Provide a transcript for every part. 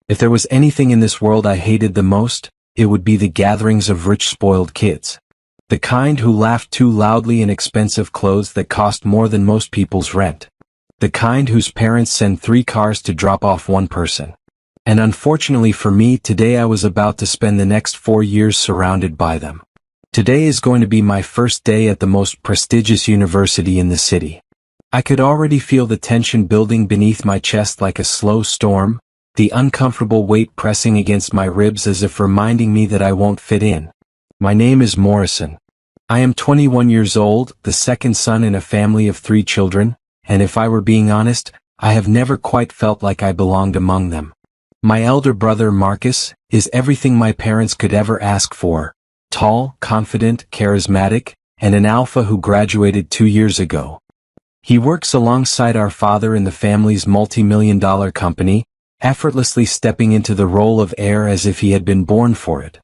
If there was anything in this world I hated the most, it would be the gatherings of rich spoiled kids. The kind who laughed too loudly in expensive clothes that cost more than most people's rent. The kind whose parents send 3 cars to drop off one person. And unfortunately for me, today I was about to spend the next 4 years surrounded by them. Today is going to be my first day at the most prestigious university in the city. I could already feel the tension building beneath my chest like a slow storm, the uncomfortable weight pressing against my ribs as if reminding me that I won't fit in. My name is Morrison. I am 21 years old, the second son in a family of 3 children, and if I were being honest, I have never quite felt like I belonged among them. My elder brother Marcus is everything my parents could ever ask for. Tall, confident, charismatic, and an alpha who graduated 2 years ago. He works alongside our father in the family's multi-million-dollar company, effortlessly stepping into the role of heir as if he had been born for it.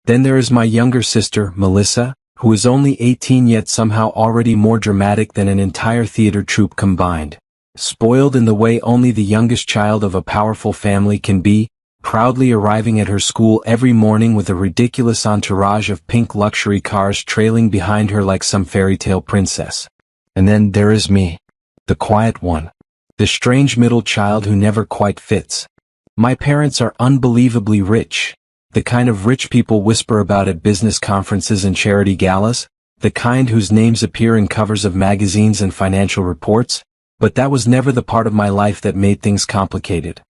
Then there is my younger sister, Melissa, who is only 18 yet somehow already more dramatic than an entire theater troupe combined. Spoiled in the way only the youngest child of a powerful family can be, proudly arriving at her school every morning with a ridiculous entourage of pink luxury cars trailing behind her like some fairy tale princess. And then there is me, the quiet one. The strange middle child who never quite fits. My parents are unbelievably rich. The kind of rich people whisper about at business conferences and charity galas. The kind whose names appear in covers of magazines and financial reports. But that was never the part of my life that made things complicated.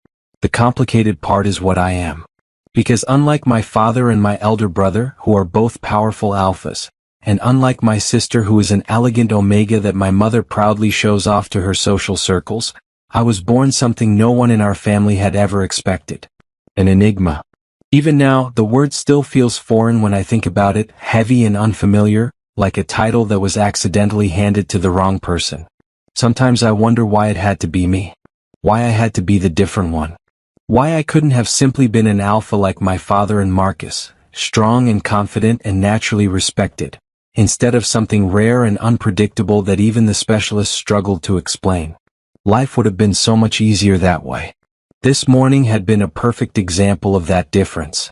The complicated part is what I am. Because unlike my father and my elder brother, who are both powerful alphas, and unlike my sister who is an elegant omega that my mother proudly shows off to her social circles, I was born something no one in our family had ever expected. An enigma. Even now, the word still feels foreign when I think about it, heavy and unfamiliar, like a title that was accidentally handed to the wrong person. Sometimes I wonder why it had to be me. Why I had to be the different one. Why I couldn't have simply been an alpha like my father and Marcus, strong and confident and naturally respected, instead of something rare and unpredictable that even the specialists struggled to explain. Life would have been so much easier that way. This morning had been a perfect example of that difference.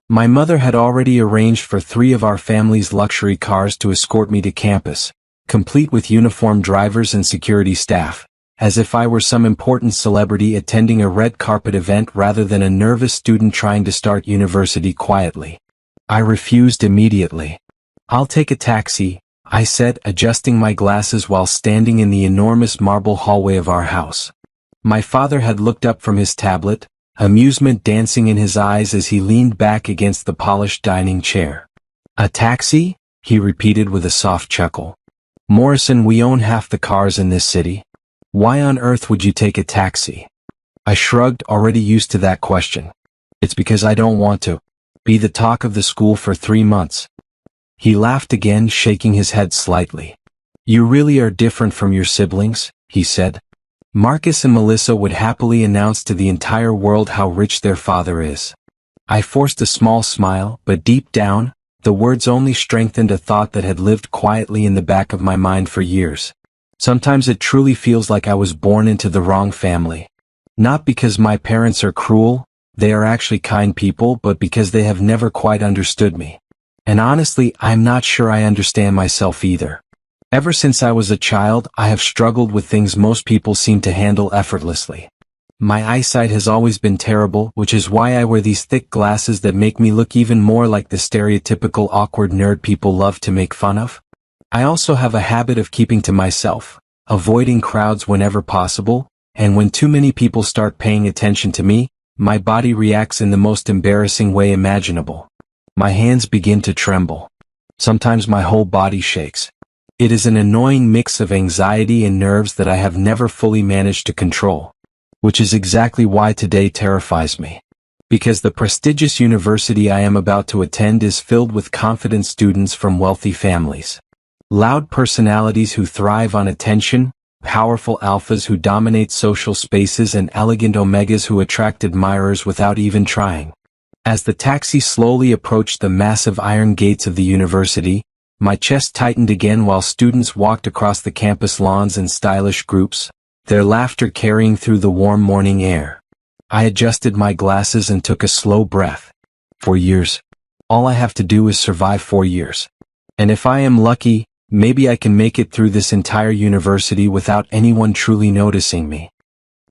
My mother had already arranged for 3 of our family's luxury cars to escort me to campus, complete with uniformed drivers and security staff, as if I were some important celebrity attending a red carpet event rather than a nervous student trying to start university quietly. I refused immediately. "I'll take a taxi," I said, adjusting my glasses while standing in the enormous marble hallway of our house. My father had looked up from his tablet, amusement dancing in his eyes as he leaned back against the polished dining chair. "A taxi?" he repeated with a soft chuckle. "Morrison, we own half the cars in this city. Why on earth would you take a taxi?" I shrugged, already used to that question. "It's because I don't want to be the talk of the school for 3 months. He laughed again, shaking his head slightly. "You really are different from your siblings," he said. "Marcus and Melissa would happily announce to the entire world how rich their father is." I forced a small smile, but deep down, the words only strengthened a thought that had lived quietly in the back of my mind for years. Sometimes it truly feels like I was born into the wrong family. Not because my parents are cruel, they are actually kind people, but because they have never quite understood me. And honestly, I'm not sure I understand myself either. Ever since I was a child, I have struggled with things most people seem to handle effortlessly. My eyesight has always been terrible, which is why I wear these thick glasses that make me look even more like the stereotypical awkward nerd people love to make fun of. I also have a habit of keeping to myself, avoiding crowds whenever possible, and when too many people start paying attention to me, my body reacts in the most embarrassing way imaginable. My hands begin to tremble. Sometimes my whole body shakes. It is an annoying mix of anxiety and nerves that I have never fully managed to control. Which is exactly why today terrifies me. Because the prestigious university I am about to attend is filled with confident students from wealthy families. Loud personalities who thrive on attention, powerful alphas who dominate social spaces, and elegant omegas who attract admirers without even trying. As the taxi slowly approached the massive iron gates of the university, my chest tightened again while students walked across the campus lawns in stylish groups, their laughter carrying through the warm morning air. I adjusted my glasses and took a slow breath. 4 years. All I have to do is survive 4 years. And if I am lucky, maybe I can make it through this entire university without anyone truly noticing me.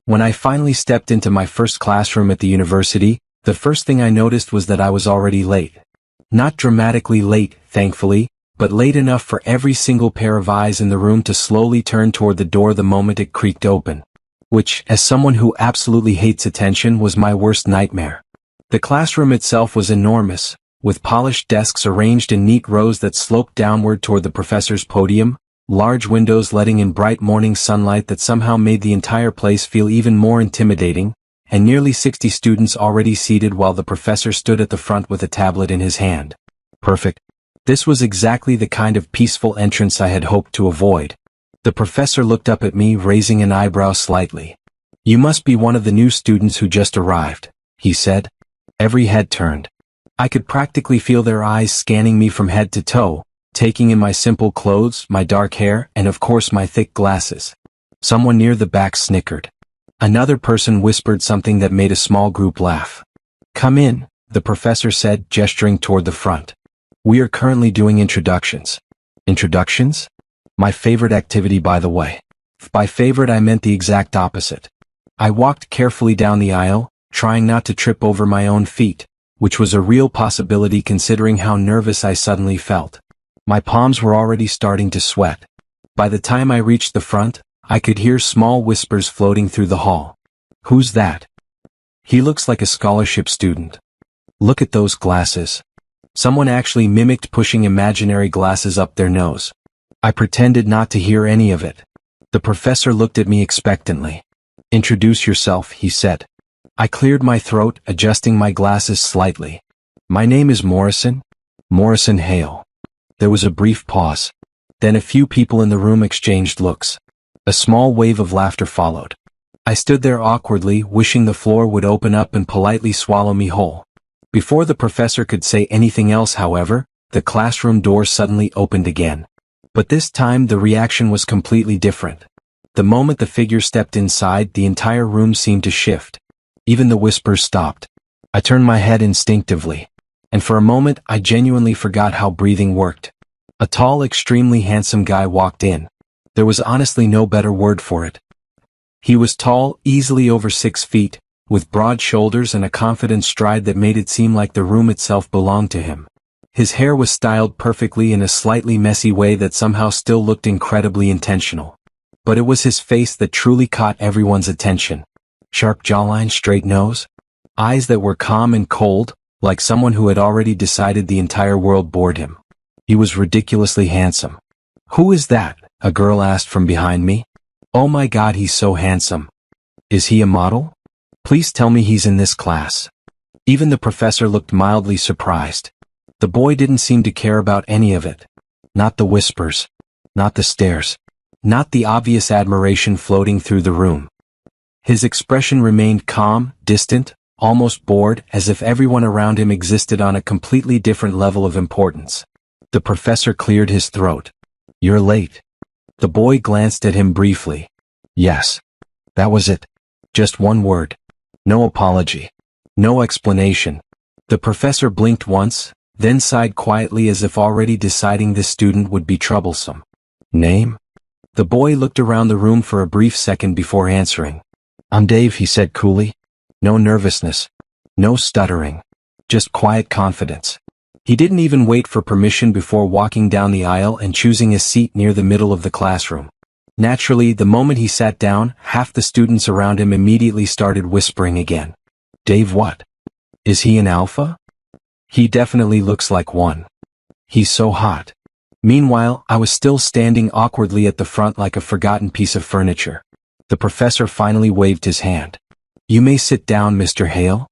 When I finally stepped into my first classroom at the university, the first thing I noticed was that I was already late. Not dramatically late, thankfully, but late enough for every single pair of eyes in the room to slowly turn toward the door the moment it creaked open. Which, as someone who absolutely hates attention, was my worst nightmare. The classroom itself was enormous, with polished desks arranged in neat rows that sloped downward toward the professor's podium, large windows letting in bright morning sunlight that somehow made the entire place feel even more intimidating, and nearly 60 students already seated while the professor stood at the front with a tablet in his hand. Perfect. This was exactly the kind of peaceful entrance I had hoped to avoid. The professor looked up at me, raising an eyebrow slightly. "You must be one of the new students who just arrived," he said. Every head turned. I could practically feel their eyes scanning me from head to toe, taking in my simple clothes, my dark hair, and of course my thick glasses. Someone near the back snickered. Another person whispered something that made a small group laugh. "Come in," the professor said, gesturing toward the front. "We are currently doing introductions." Introductions? My favorite activity, by the way. By favorite I meant the exact opposite. I walked carefully down the aisle, trying not to trip over my own feet, which was a real possibility considering how nervous I suddenly felt. My palms were already starting to sweat. By the time I reached the front, I could hear small whispers floating through the hall. "Who's that? He looks like a scholarship student. Look at those glasses." Someone actually mimicked pushing imaginary glasses up their nose. I pretended not to hear any of it. The professor looked at me expectantly. "Introduce yourself," he said. I cleared my throat, adjusting my glasses slightly. "My name is Morrison. Morrison Hale." There was a brief pause. Then a few people in the room exchanged looks. A small wave of laughter followed. I stood there awkwardly, wishing the floor would open up and politely swallow me whole. Before the professor could say anything else, however, the classroom door suddenly opened again. But this time the reaction was completely different. The moment the figure stepped inside, the entire room seemed to shift. Even the whispers stopped. I turned my head instinctively. And for a moment I genuinely forgot how breathing worked. A tall, extremely handsome guy walked in. There was honestly no better word for it. He was tall, easily over 6 feet, with broad shoulders and a confident stride that made it seem like the room itself belonged to him. His hair was styled perfectly in a slightly messy way that somehow still looked incredibly intentional. But it was his face that truly caught everyone's attention. Sharp jawline, straight nose, eyes that were calm and cold, like someone who had already decided the entire world bored him. He was ridiculously handsome. "Who is that?" a girl asked from behind me. "Oh my God, he's so handsome. Is he a model? Please tell me he's in this class." Even the professor looked mildly surprised. The boy didn't seem to care about any of it. Not the whispers. Not the stares. Not the obvious admiration floating through the room. His expression remained calm, distant, almost bored, as if everyone around him existed on a completely different level of importance. The professor cleared his throat. "You're late." The boy glanced at him briefly. Yes. That was it. Just one word. No apology. No explanation. The professor blinked once, then sighed quietly as if already deciding this student would be troublesome. "Name?" The boy looked around the room for a brief second before answering. "I'm Dave," he said coolly. No nervousness. No stuttering. Just quiet confidence. He didn't even wait for permission before walking down the aisle and choosing a seat near the middle of the classroom. Naturally, the moment he sat down, half the students around him immediately started whispering again. "Dave what? Is he an alpha? He definitely looks like one. He's so hot." Meanwhile, I was still standing awkwardly at the front like a forgotten piece of furniture. The professor finally waved his hand. "You may sit down, Mr. Hale."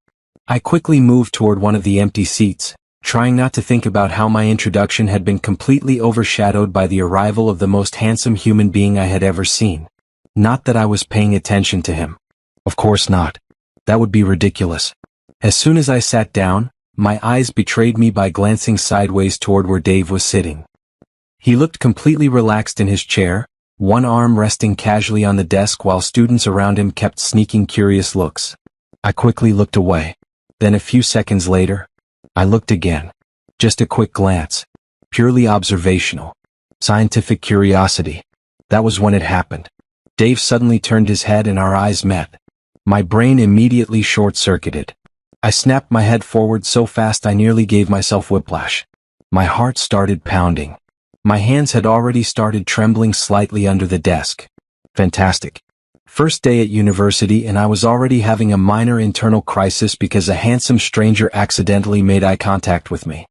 I quickly moved toward one of the empty seats, trying not to think about how my introduction had been completely overshadowed by the arrival of the most handsome human being I had ever seen. Not that I was paying attention to him. Of course not. That would be ridiculous. As soon as I sat down, my eyes betrayed me by glancing sideways toward where Dave was sitting. He looked completely relaxed in his chair, one arm resting casually on the desk while students around him kept sneaking curious looks. I quickly looked away. Then a few seconds later, I looked again. Just a quick glance. Purely observational. Scientific curiosity. That was when it happened. Dave suddenly turned his head and our eyes met. My brain immediately short-circuited. I snapped my head forward so fast I nearly gave myself whiplash. My heart started pounding. My hands had already started trembling slightly under the desk. Fantastic. First day at university and I was already having a minor internal crisis because a handsome stranger accidentally made eye contact with me.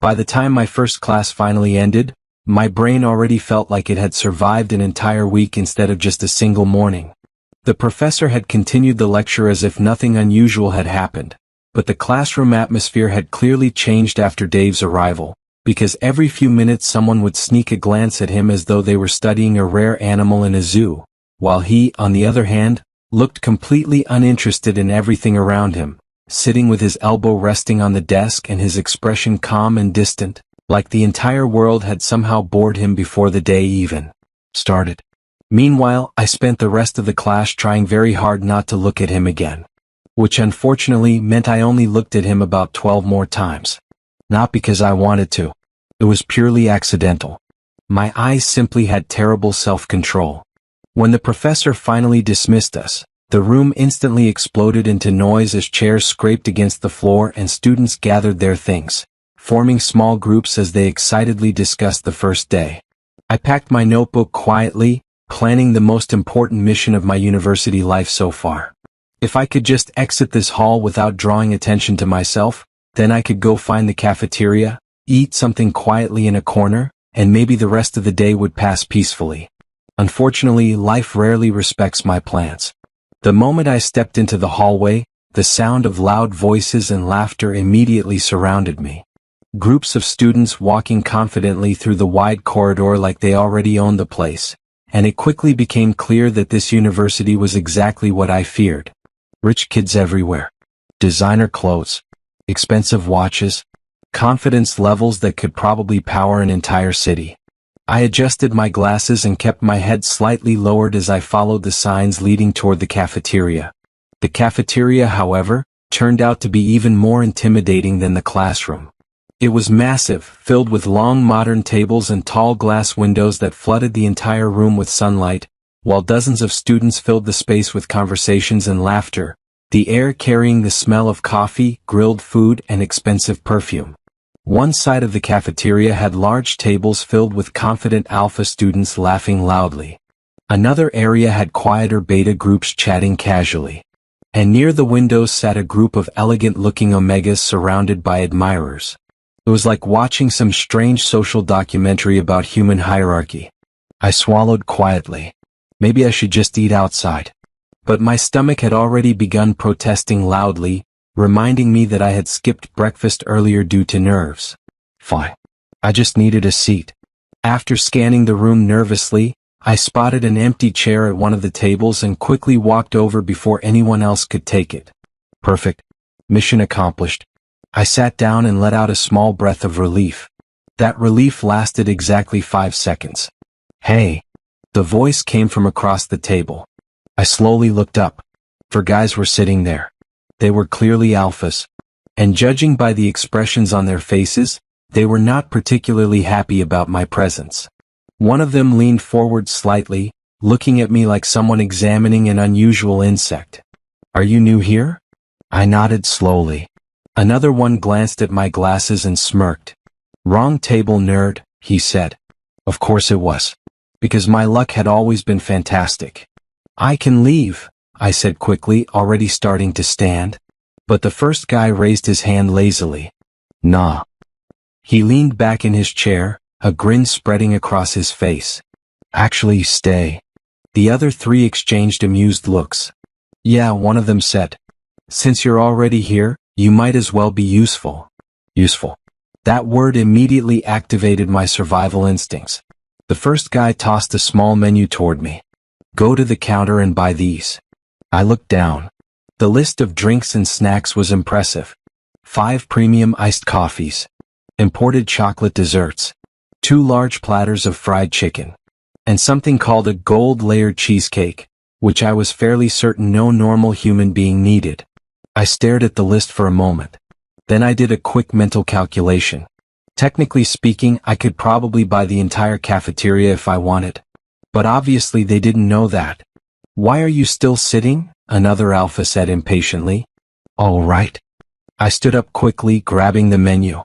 By the time my first class finally ended, my brain already felt like it had survived an entire week instead of just a single morning. The professor had continued the lecture as if nothing unusual had happened, but the classroom atmosphere had clearly changed after Dave's arrival, because every few minutes someone would sneak a glance at him as though they were studying a rare animal in a zoo, while he, on the other hand, looked completely uninterested in everything around him, sitting with his elbow resting on the desk and his expression calm and distant, like the entire world had somehow bored him before the day even started. Meanwhile, I spent the rest of the class trying very hard not to look at him again, which unfortunately meant I only looked at him about 12 more times. Not because I wanted to. It was purely accidental. My eyes simply had terrible self-control. When the professor finally dismissed us, the room instantly exploded into noise as chairs scraped against the floor and students gathered their things, forming small groups as they excitedly discussed the first day. I packed my notebook quietly, planning the most important mission of my university life so far. If I could just exit this hall without drawing attention to myself, then I could go find the cafeteria, eat something quietly in a corner, and maybe the rest of the day would pass peacefully. Unfortunately, life rarely respects my plans. The moment I stepped into the hallway, the sound of loud voices and laughter immediately surrounded me. Groups of students walking confidently through the wide corridor like they already owned the place, and it quickly became clear that this university was exactly what I feared. Rich kids everywhere. Designer clothes. Expensive watches. Confidence levels that could probably power an entire city. I adjusted my glasses and kept my head slightly lowered as I followed the signs leading toward the cafeteria. The cafeteria, however, turned out to be even more intimidating than the classroom. It was massive, filled with long modern tables and tall glass windows that flooded the entire room with sunlight, while dozens of students filled the space with conversations and laughter, the air carrying the smell of coffee, grilled food, and expensive perfume. One side of the cafeteria had large tables filled with confident alpha students laughing loudly. Another area had quieter beta groups chatting casually. And near the windows sat a group of elegant-looking omegas surrounded by admirers. It was like watching some strange social documentary about human hierarchy. I swallowed quietly. Maybe I should just eat outside. But my stomach had already begun protesting loudly, reminding me that I had skipped breakfast earlier due to nerves. Fine. I just needed a seat. After scanning the room nervously, I spotted an empty chair at one of the tables and quickly walked over before anyone else could take it. Perfect. Mission accomplished. I sat down and let out a small breath of relief. That relief lasted exactly 5 seconds. Hey. The voice came from across the table. I slowly looked up. 4 guys were sitting there. They were clearly alphas. And judging by the expressions on their faces, they were not particularly happy about my presence. One of them leaned forward slightly, looking at me like someone examining an unusual insect. Are you new here? I nodded slowly. Another one glanced at my glasses and smirked. Wrong table, nerd, he said. Of course it was. Because my luck had always been fantastic. I can leave, I said quickly, already starting to stand. But the first guy raised his hand lazily. Nah. He leaned back in his chair, a grin spreading across his face. Actually, stay. The other 3 exchanged amused looks. Yeah, one of them said. Since you're already here, you might as well be useful. Useful. That word immediately activated my survival instincts. The first guy tossed a small menu toward me. Go to the counter and buy these. I looked down. The list of drinks and snacks was impressive. 5 premium iced coffees. Imported chocolate desserts. 2 large platters of fried chicken. And something called a gold-layered cheesecake, which I was fairly certain no normal human being needed. I stared at the list for a moment. Then I did a quick mental calculation. Technically speaking, I could probably buy the entire cafeteria if I wanted. But obviously they didn't know that. "Why are you still sitting?" another alpha said impatiently. "All right." I stood up quickly, grabbing the menu.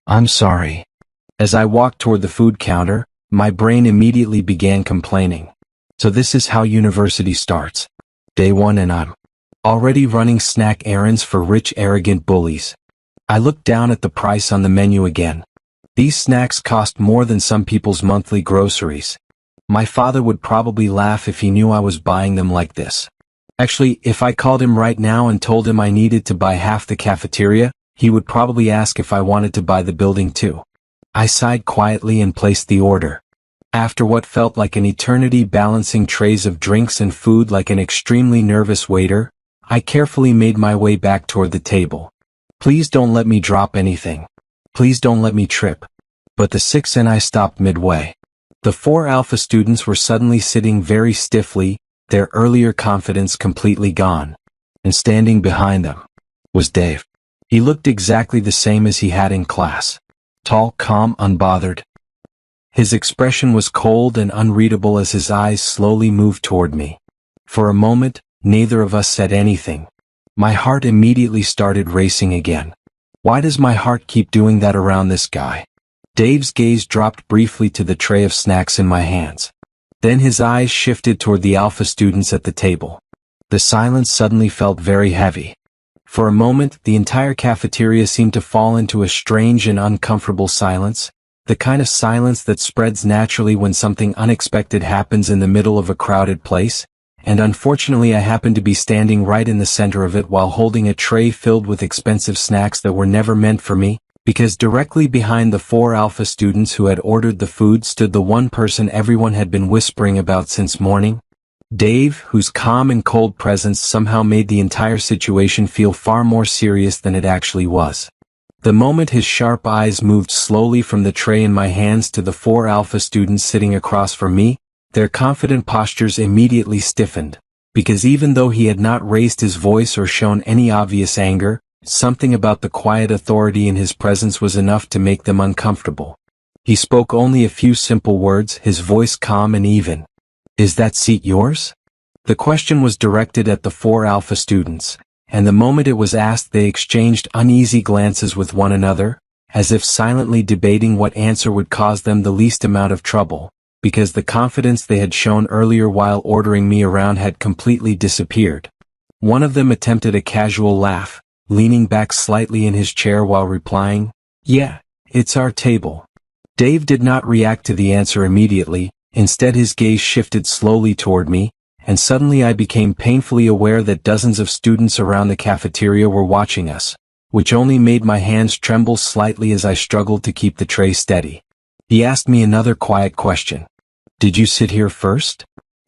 "I'm sorry." As I walked toward the food counter, my brain immediately began complaining. So this is how university starts. Day 1 and I'm already running snack errands for rich, arrogant bullies. I looked down at the price on the menu again. These snacks cost more than some people's monthly groceries. My father would probably laugh if he knew I was buying them like this. Actually, if I called him right now and told him I needed to buy half the cafeteria, he would probably ask if I wanted to buy the building too. I sighed quietly and placed the order. After what felt like an eternity balancing trays of drinks and food like an extremely nervous waiter, I carefully made my way back toward the table. Please don't let me drop anything. Please don't let me trip. But the 6 and I stopped midway. The 4 alpha students were suddenly sitting very stiffly, their earlier confidence completely gone. And standing behind them was Dave. He looked exactly the same as he had in class. Tall, calm, unbothered. His expression was cold and unreadable as his eyes slowly moved toward me. For a moment, neither of us said anything. My heart immediately started racing again. Why does my heart keep doing that around this guy? Dave's gaze dropped briefly to the tray of snacks in my hands. Then his eyes shifted toward the alpha students at the table. The silence suddenly felt very heavy. For a moment, the entire cafeteria seemed to fall into a strange and uncomfortable silence. The kind of silence that spreads naturally when something unexpected happens in the middle of a crowded place, and unfortunately I happened to be standing right in the center of it while holding a tray filled with expensive snacks that were never meant for me, because directly behind the 4 alpha students who had ordered the food stood the one person everyone had been whispering about since morning, Dave, whose calm and cold presence somehow made the entire situation feel far more serious than it actually was. The moment his sharp eyes moved slowly from the tray in my hands to the 4 alpha students sitting across from me, their confident postures immediately stiffened, because even though he had not raised his voice or shown any obvious anger, something about the quiet authority in his presence was enough to make them uncomfortable. He spoke only a few simple words, his voice calm and even. "Is that seat yours?" The question was directed at the 4 alpha students. And the moment it was asked they exchanged uneasy glances with one another, as if silently debating what answer would cause them the least amount of trouble, because the confidence they had shown earlier while ordering me around had completely disappeared. One of them attempted a casual laugh, leaning back slightly in his chair while replying, "Yeah, it's our table." Dave did not react to the answer immediately, instead his gaze shifted slowly toward me, and suddenly I became painfully aware that dozens of students around the cafeteria were watching us, which only made my hands tremble slightly as I struggled to keep the tray steady. He asked me another quiet question. "Did you sit here first?"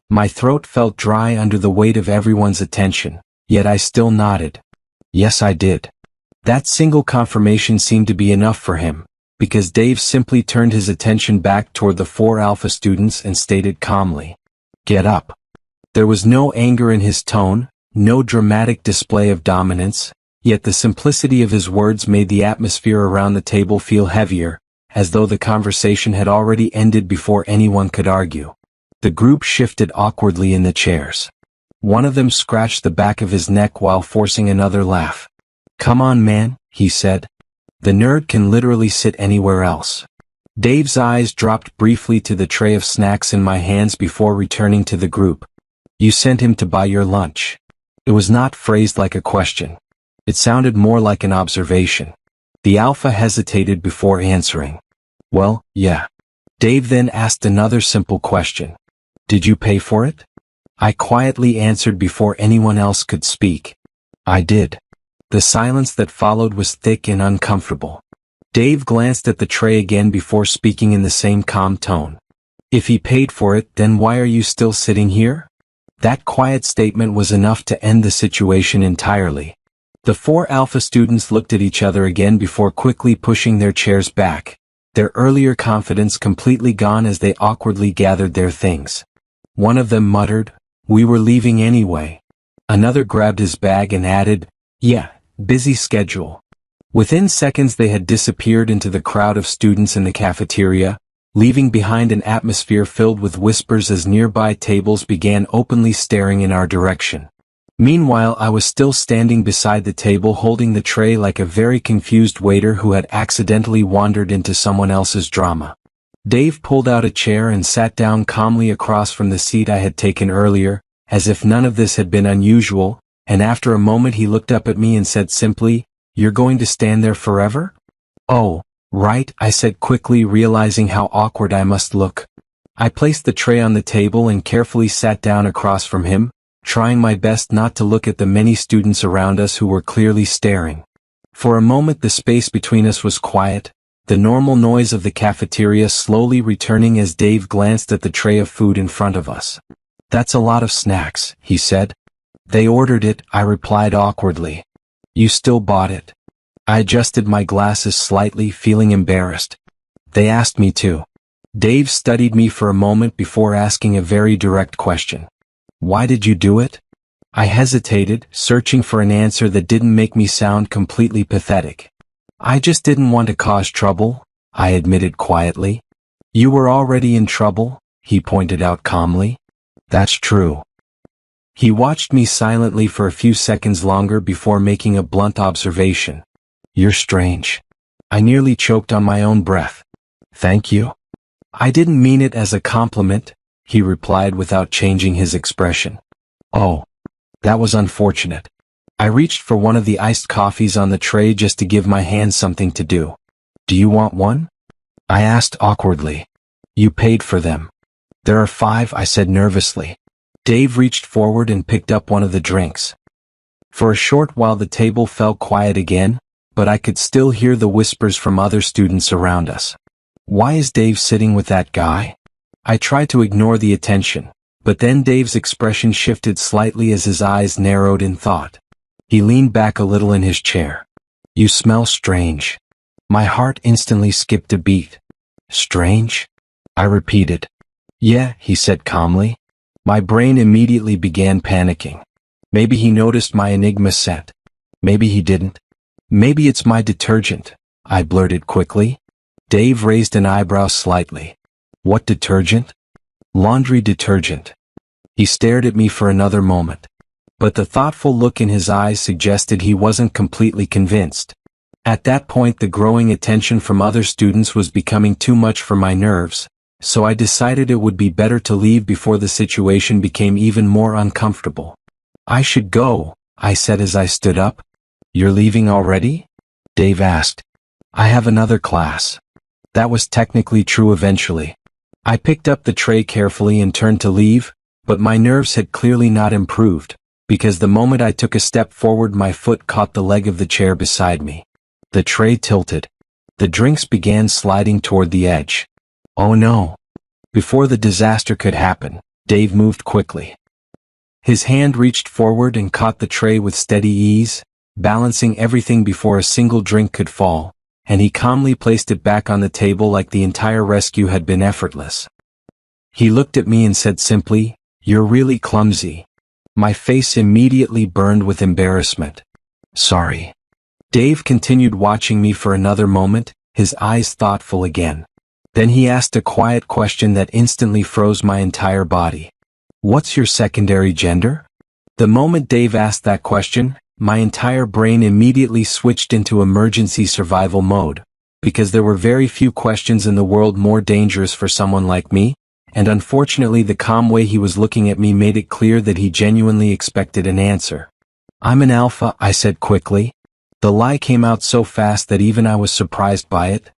My throat felt dry under the weight of everyone's attention, yet I still nodded. Yes, I did. That single confirmation seemed to be enough for him, because Dave simply turned his attention back toward the 4 alpha students and stated calmly, "Get up." There was no anger in his tone, no dramatic display of dominance, yet the simplicity of his words made the atmosphere around the table feel heavier, as though the conversation had already ended before anyone could argue. The group shifted awkwardly in the chairs. One of them scratched the back of his neck while forcing another laugh. "Come on, man," he said. "The nerd can literally sit anywhere else." Dave's eyes dropped briefly to the tray of snacks in my hands before returning to the group. "You sent him to buy your lunch." It was not phrased like a question. It sounded more like an observation. The alpha hesitated before answering. "Well, yeah." Dave then asked another simple question. "Did you pay for it?" I quietly answered before anyone else could speak. "I did." The silence that followed was thick and uncomfortable. Dave glanced at the tray again before speaking in the same calm tone. "If he paid for it, then why are you still sitting here?" That quiet statement was enough to end the situation entirely. The 4 alpha students looked at each other again before quickly pushing their chairs back, their earlier confidence completely gone as they awkwardly gathered their things. One of them muttered, "We were leaving anyway." Another grabbed his bag and added, Yeah, busy schedule. Within seconds they had disappeared into the crowd of students in the cafeteria, leaving behind an atmosphere filled with whispers as nearby tables began openly staring in our direction. Meanwhile, I was still standing beside the table holding the tray like a very confused waiter who had accidentally wandered into someone else's drama. Dave pulled out a chair and sat down calmly across from the seat I had taken earlier, as if none of this had been unusual, and after a moment he looked up at me and said simply, "You're going to stand there forever?" "Oh, right," I said quickly, realizing how awkward I must look. I placed the tray on the table and carefully sat down across from him, trying my best not to look at the many students around us who were clearly staring. For a moment the space between us was quiet, the normal noise of the cafeteria slowly returning as Dave glanced at the tray of food in front of us. "That's a lot of snacks," he said. "They ordered it," I replied awkwardly. "You still bought it?" I adjusted my glasses slightly, feeling embarrassed. "They asked me to." Dave studied me for a moment before asking a very direct question. "Why did you do it?" I hesitated, searching for an answer that didn't make me sound completely pathetic. "I just didn't want to cause trouble," I admitted quietly. "You were already in trouble," he pointed out calmly. "That's true." He watched me silently for a few seconds longer before making a blunt observation. "You're strange." I nearly choked on my own breath. "Thank you." "I didn't mean it as a compliment," he replied without changing his expression. "Oh, that was unfortunate." I reached for one of the iced coffees on the tray just to give my hand something to do. "Do you want one?" I asked awkwardly. "You paid for them." "There are 5, I said nervously. Dave reached forward and picked up one of the drinks. For a short while the table fell quiet again, but I could still hear the whispers from other students around us. "Why is Dave sitting with that guy?" I tried to ignore the attention, but then Dave's expression shifted slightly as his eyes narrowed in thought. He leaned back a little in his chair. "You smell strange." My heart instantly skipped a beat. "Strange?" I repeated. "Yeah," he said calmly. My brain immediately began panicking. Maybe he noticed my Enigma set. Maybe he didn't. "Maybe it's my detergent," I blurted quickly. Dave raised an eyebrow slightly. "What detergent?" "Laundry detergent." He stared at me for another moment, but the thoughtful look in his eyes suggested he wasn't completely convinced. At that point the growing attention from other students was becoming too much for my nerves, so I decided it would be better to leave before the situation became even more uncomfortable. "I should go," I said as I stood up. "You're leaving already?" Dave asked. "I have another class." That was technically true eventually. I picked up the tray carefully and turned to leave, but my nerves had clearly not improved, because the moment I took a step forward my foot caught the leg of the chair beside me. The tray tilted. The drinks began sliding toward the edge. Oh no. Before the disaster could happen, Dave moved quickly. His hand reached forward and caught the tray with steady ease, balancing everything before a single drink could fall, and he calmly placed it back on the table like the entire rescue had been effortless. He looked at me and said simply, "You're really clumsy." My face immediately burned with embarrassment. "Sorry." Dave continued watching me for another moment, his eyes thoughtful again. Then he asked a quiet question that instantly froze my entire body. "What's your secondary gender?" The moment Dave asked that question, my entire brain immediately switched into emergency survival mode, because there were very few questions in the world more dangerous for someone like me, and unfortunately the calm way he was looking at me made it clear that he genuinely expected an answer. "I'm an alpha," I said quickly. The lie came out so fast that even I was surprised by it.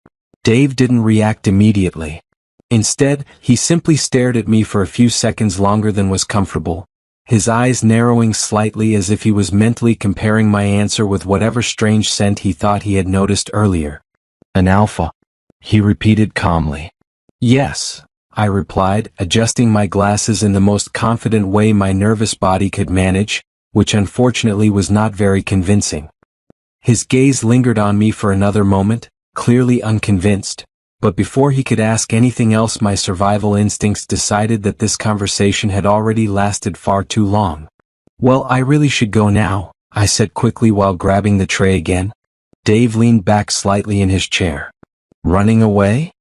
Dave didn't react immediately. Instead, he simply stared at me for a few seconds longer than was comfortable, his eyes narrowing slightly as if he was mentally comparing my answer with whatever strange scent he thought he had noticed earlier. "An alpha," he repeated calmly. "Yes," I replied, adjusting my glasses in the most confident way my nervous body could manage, which unfortunately was not very convincing. His gaze lingered on me for another moment, clearly unconvinced, but before he could ask anything else my survival instincts decided that this conversation had already lasted far too long. "Well, I really should go now," I said quickly while grabbing the tray again. Dave leaned back slightly in his chair. Running away?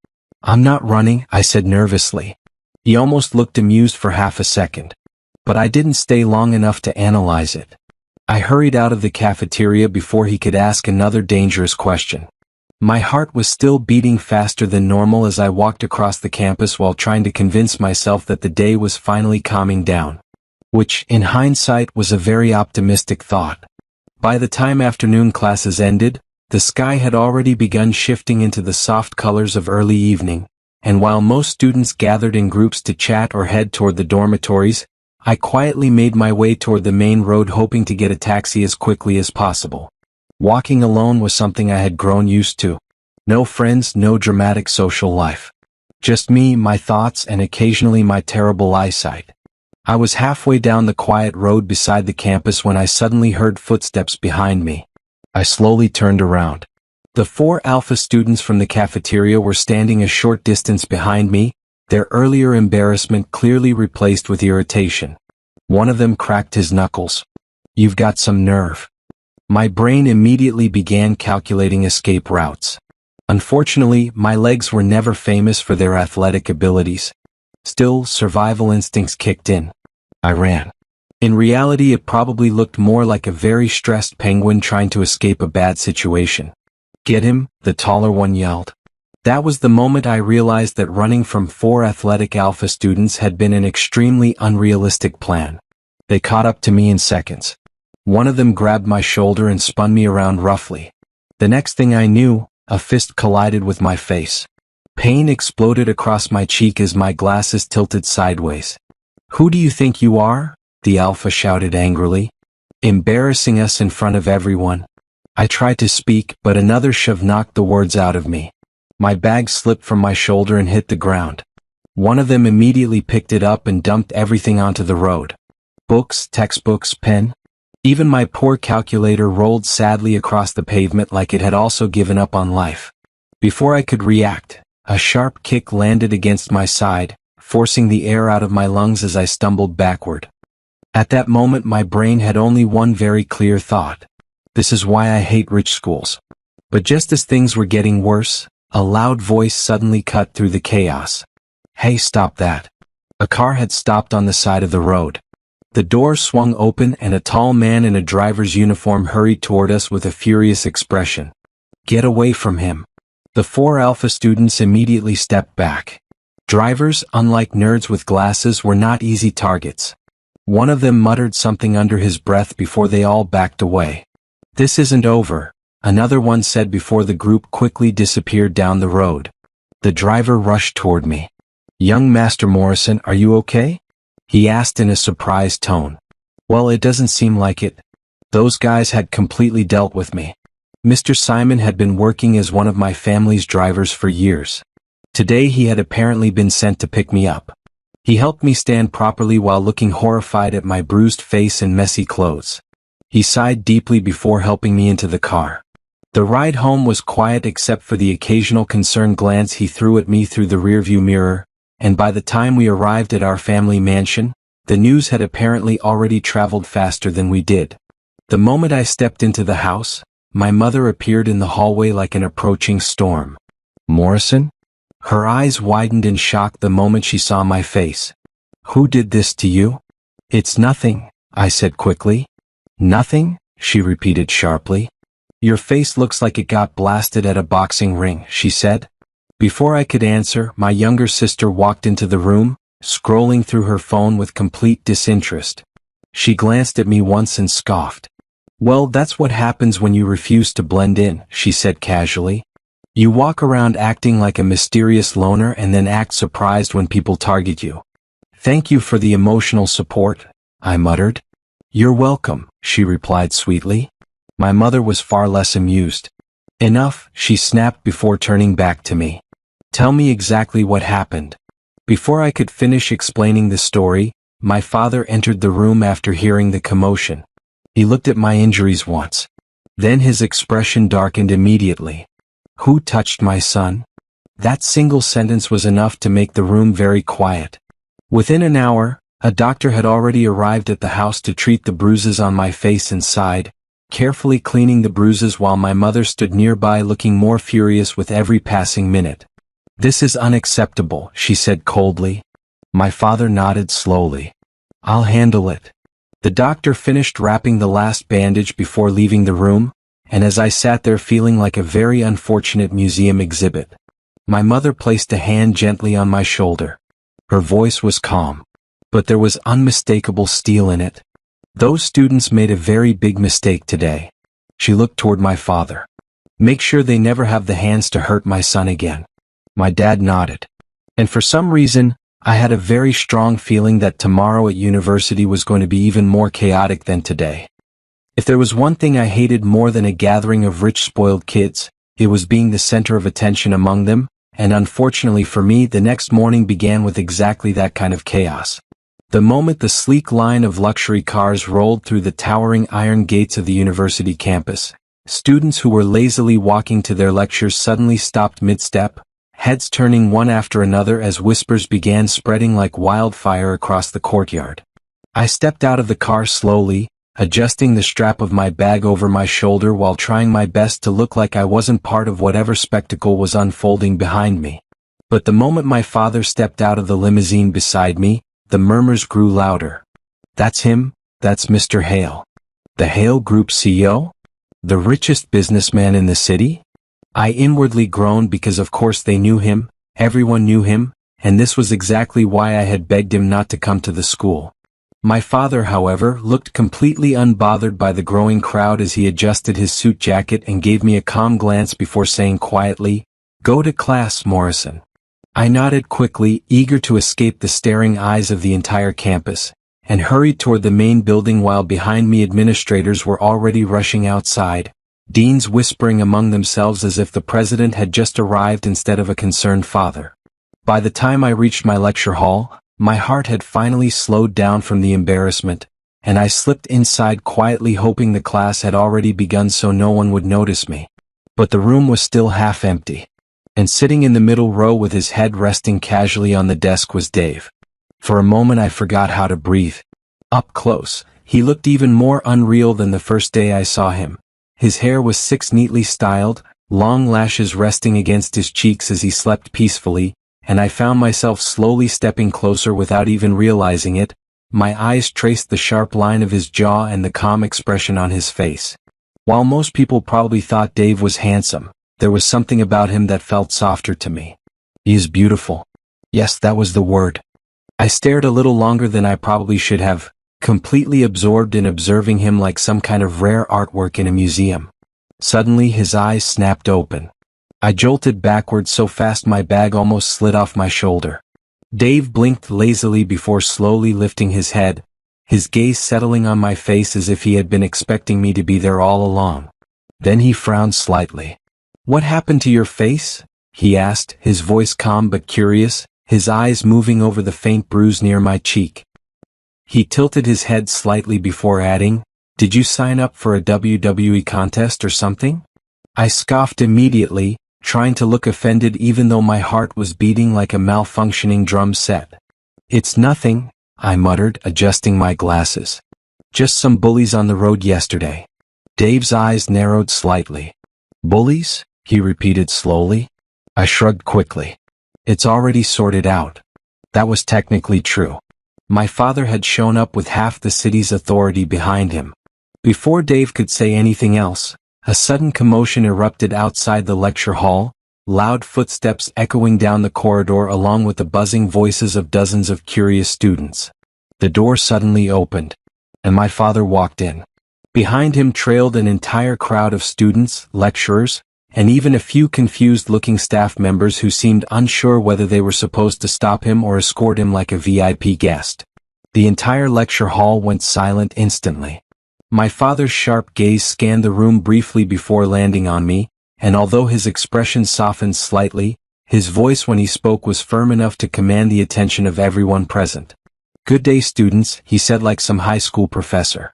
I'm not running, I said nervously. He almost looked amused for half a second. But I didn't stay long enough to analyze it. I hurried out of the cafeteria before he could ask another dangerous question. My heart was still beating faster than normal as I walked across the campus while trying to convince myself that the day was finally calming down. Which, in hindsight, was a very optimistic thought. By the time afternoon classes ended, the sky had already begun shifting into the soft colors of early evening, and while most students gathered in groups to chat or head toward the dormitories, I quietly made my way toward the main road hoping to get a taxi as quickly as possible. Walking alone was something I had grown used to. No friends, no dramatic social life. Just me, my thoughts, and occasionally my terrible eyesight. I was halfway down the quiet road beside the campus when I suddenly heard footsteps behind me. I slowly turned around. The 4 Alpha students from the cafeteria were standing a short distance behind me, their earlier embarrassment clearly replaced with irritation. One of them cracked his knuckles. You've got some nerve. My brain immediately began calculating escape routes. Unfortunately, my legs were never famous for their athletic abilities. Still, survival instincts kicked in. I ran. In reality, it probably looked more like a very stressed penguin trying to escape a bad situation. Get him, the taller one yelled. That was the moment I realized that running from 4 athletic Alpha students had been an extremely unrealistic plan. They caught up to me in seconds. One of them grabbed my shoulder and spun me around roughly. The next thing I knew, a fist collided with my face. Pain exploded across my cheek as my glasses tilted sideways. Who do you think you are? The Alpha shouted angrily. Embarrassing us in front of everyone. I tried to speak, but another shove knocked the words out of me. My bag slipped from my shoulder and hit the ground. One of them immediately picked it up and dumped everything onto the road. Books, textbooks, pen. Even my poor calculator rolled sadly across the pavement like it had also given up on life. Before I could react, a sharp kick landed against my side, forcing the air out of my lungs as I stumbled backward. At that moment my brain had only one very clear thought. This is why I hate rich schools. But just as things were getting worse, a loud voice suddenly cut through the chaos. Hey, stop that. A car had stopped on the side of the road. The door swung open and a tall man in a driver's uniform hurried toward us with a furious expression. Get away from him. The 4 Alpha students immediately stepped back. Drivers, unlike nerds with glasses, were not easy targets. One of them muttered something under his breath before they all backed away. This isn't over, another one said before the group quickly disappeared down the road. The driver rushed toward me. Young Master Morrison, are you okay? He asked in a surprised tone. Well, it doesn't seem like it. Those guys had completely dealt with me. Mr. Simon had been working as one of my family's drivers for years. Today he had apparently been sent to pick me up. He helped me stand properly while looking horrified at my bruised face and messy clothes. He sighed deeply before helping me into the car. The ride home was quiet except for the occasional concerned glance he threw at me through the rearview mirror, and by the time we arrived at our family mansion, the news had apparently already traveled faster than we did. The moment I stepped into the house, my mother appeared in the hallway like an approaching storm. Morrison? Her eyes widened in shock the moment she saw my face. Who did this to you? It's nothing, I said quickly. Nothing? She repeated sharply. Your face looks like it got blasted at a boxing ring, she said. Before I could answer, my younger sister walked into the room, scrolling through her phone with complete disinterest. She glanced at me once and scoffed. Well, that's what happens when you refuse to blend in, she said casually. You walk around acting like a mysterious loner and then act surprised when people target you. Thank you for the emotional support, I muttered. You're welcome, she replied sweetly. My mother was far less amused. Enough, she snapped before turning back to me. Tell me exactly what happened. Before I could finish explaining the story, my father entered the room after hearing the commotion. He looked at my injuries once. Then his expression darkened immediately. Who touched my son? That single sentence was enough to make the room very quiet. Within an hour, a doctor had already arrived at the house to treat the bruises on my face and side, carefully cleaning the bruises while my mother stood nearby looking more furious with every passing minute. "This is unacceptable," she said coldly. My father nodded slowly. "I'll handle it." The doctor finished wrapping the last bandage before leaving the room, and as I sat there feeling like a very unfortunate museum exhibit, my mother placed a hand gently on my shoulder. Her voice was calm, but there was unmistakable steel in it. "Those students made a very big mistake today." She looked toward my father. "Make sure they never have the hands to hurt my son again." My dad nodded. And for some reason, I had a very strong feeling that tomorrow at university was going to be even more chaotic than today. If there was one thing I hated more than a gathering of rich spoiled kids, it was being the center of attention among them, and unfortunately for me the next morning began with exactly that kind of chaos. The moment the sleek line of luxury cars rolled through the towering iron gates of the university campus, students who were lazily walking to their lectures suddenly stopped mid-step, heads turning one after another as whispers began spreading like wildfire across the courtyard. I stepped out of the car slowly, adjusting the strap of my bag over my shoulder while trying my best to look like I wasn't part of whatever spectacle was unfolding behind me. But the moment my father stepped out of the limousine beside me, the murmurs grew louder. "That's him, that's Mr. Hale. The Hale Group CEO? The richest businessman in the city?" I inwardly groaned because of course they knew him, everyone knew him, and this was exactly why I had begged him not to come to the school. My father, however, looked completely unbothered by the growing crowd as he adjusted his suit jacket and gave me a calm glance before saying quietly, "Go to class, Morrison." I nodded quickly, eager to escape the staring eyes of the entire campus, and hurried toward the main building while behind me administrators were already rushing outside, deans whispering among themselves as if the president had just arrived instead of a concerned father. By the time I reached my lecture hall, my heart had finally slowed down from the embarrassment, and I slipped inside quietly hoping the class had already begun so no one would notice me. But the room was still half empty, and sitting in the middle row with his head resting casually on the desk was Dave. For a moment I forgot how to breathe. Up close, he looked even more unreal than the first day I saw him. His hair was neatly styled, long lashes resting against his cheeks as he slept peacefully, and I found myself slowly stepping closer without even realizing it. My eyes traced the sharp line of his jaw and the calm expression on his face. While most people probably thought Dave was handsome, there was something about him that felt softer to me. He is beautiful. Yes, that was the word. I stared a little longer than I probably should have, completely absorbed in observing him like some kind of rare artwork in a museum. Suddenly his eyes snapped open. I jolted backward so fast my bag almost slid off my shoulder. Dave blinked lazily before slowly lifting his head, his gaze settling on my face as if he had been expecting me to be there all along. Then he frowned slightly. "What happened to your face?" he asked, his voice calm but curious, his eyes moving over the faint bruise near my cheek. He tilted his head slightly before adding, "Did you sign up for a WWE contest or something?" I scoffed immediately, trying to look offended even though my heart was beating like a malfunctioning drum set. "It's nothing," I muttered, adjusting my glasses. "Just some bullies on the road yesterday." Dave's eyes narrowed slightly. "Bullies?" he repeated slowly. I shrugged quickly. "It's already sorted out." That was technically true. My father had shown up with half the city's authority behind him. Before Dave could say anything else, a sudden commotion erupted outside the lecture hall, loud footsteps echoing down the corridor along with the buzzing voices of dozens of curious students. The door suddenly opened, and my father walked in. Behind him trailed an entire crowd of students, lecturers, and even a few confused-looking staff members who seemed unsure whether they were supposed to stop him or escort him like a VIP guest. The entire lecture hall went silent instantly. My father's sharp gaze scanned the room briefly before landing on me, and although his expression softened slightly, his voice when he spoke was firm enough to command the attention of everyone present. "Good day, students," he said like some high school professor.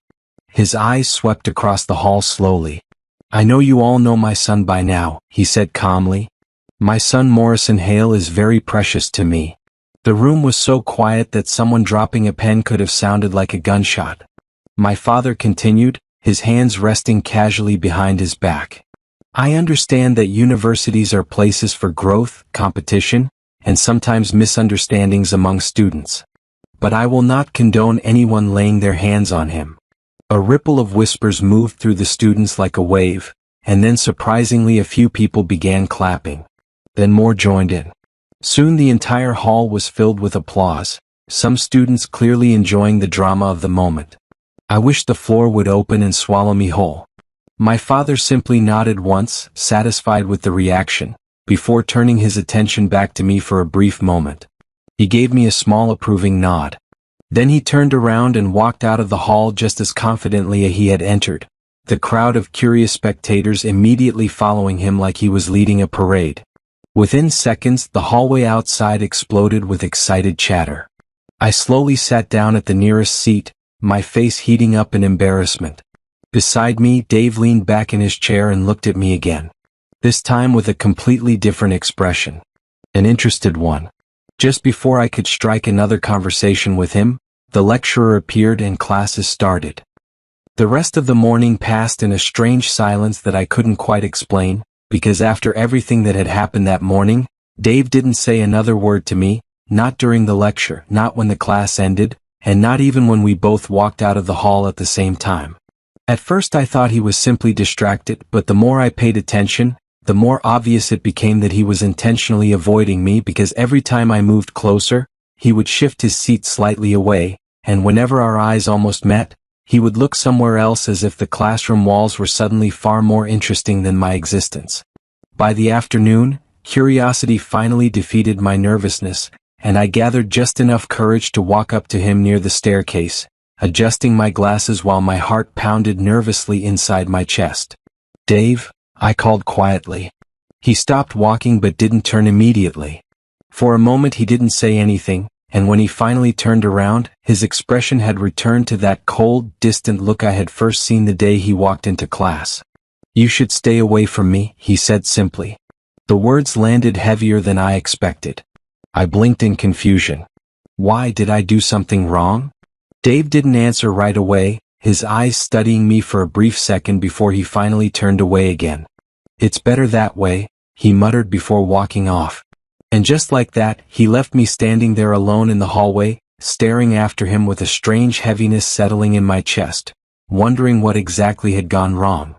His eyes swept across the hall slowly. "I know you all know my son by now," he said calmly. "My son Morrison Hale is very precious to me." The room was so quiet that someone dropping a pen could have sounded like a gunshot. My father continued, his hands resting casually behind his back. I understand that universities are places for growth, competition, and sometimes misunderstandings among students. But I will not condone anyone laying their hands on him. A ripple of whispers moved through the students like a wave, and then surprisingly a few people began clapping. Then more joined in. Soon the entire hall was filled with applause, some students clearly enjoying the drama of the moment. I wished the floor would open and swallow me whole. My father simply nodded once, satisfied with the reaction, before turning his attention back to me for a brief moment. He gave me a small approving nod. Then he turned around and walked out of the hall just as confidently as he had entered, the crowd of curious spectators immediately following him like he was leading a parade. Within seconds, the hallway outside exploded with excited chatter. I slowly sat down at the nearest seat, my face heating up in embarrassment. Beside me, Dave leaned back in his chair and looked at me again. This time with a completely different expression. An interested one. Just before I could strike another conversation with him, the lecturer appeared and classes started. The rest of the morning passed in a strange silence that I couldn't quite explain, because after everything that had happened that morning, Dave didn't say another word to me, not during the lecture, not when the class ended, and not even when we both walked out of the hall at the same time. At first I thought he was simply distracted, but the more I paid attention, the more obvious it became that he was intentionally avoiding me because every time I moved closer, he would shift his seat slightly away, and whenever our eyes almost met, he would look somewhere else as if the classroom walls were suddenly far more interesting than my existence. By the afternoon, curiosity finally defeated my nervousness, and I gathered just enough courage to walk up to him near the staircase, adjusting my glasses while my heart pounded nervously inside my chest. "Dave," I called quietly. He stopped walking but didn't turn immediately. For a moment he didn't say anything, and when he finally turned around, his expression had returned to that cold, distant look I had first seen the day he walked into class. "You should stay away from me," he said simply. The words landed heavier than I expected. I blinked in confusion. Why, did I do something wrong? Dave didn't answer right away, his eyes studying me for a brief second before he finally turned away again. "It's better that way," he muttered before walking off. And just like that, he left me standing there alone in the hallway, staring after him with a strange heaviness settling in my chest, wondering what exactly had gone wrong.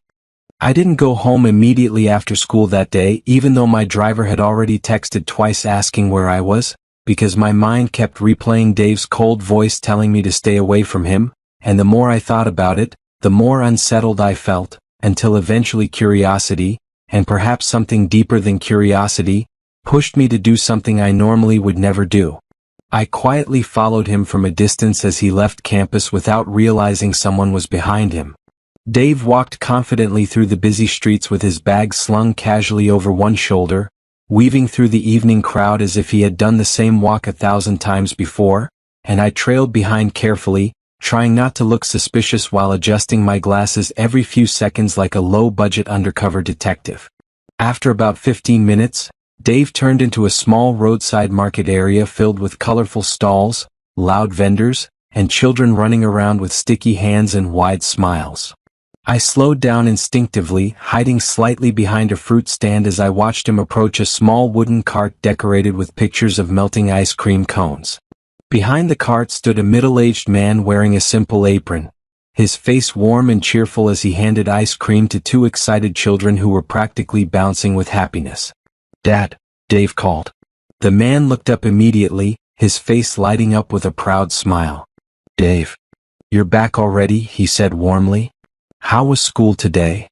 I didn't go home immediately after school that day, even though my driver had already texted twice asking where I was, because my mind kept replaying Dave's cold voice telling me to stay away from him, and the more I thought about it, the more unsettled I felt, until eventually curiosity, and perhaps something deeper than curiosity, pushed me to do something I normally would never do. I quietly followed him from a distance as he left campus without realizing someone was behind him. Dave walked confidently through the busy streets with his bag slung casually over one shoulder, weaving through the evening crowd as if he had done the same walk 1,000 times before, and I trailed behind carefully, trying not to look suspicious while adjusting my glasses every few seconds like a low-budget undercover detective. After about 15 minutes, Dave turned into a small roadside market area filled with colorful stalls, loud vendors, and children running around with sticky hands and wide smiles. I slowed down instinctively, hiding slightly behind a fruit stand as I watched him approach a small wooden cart decorated with pictures of melting ice cream cones. Behind the cart stood a middle-aged man wearing a simple apron, his face warm and cheerful as he handed ice cream to two excited children who were practically bouncing with happiness. "Dad," Dave called. The man looked up immediately, his face lighting up with a proud smile. "Dave, you're back already," he said warmly. "How was school today?"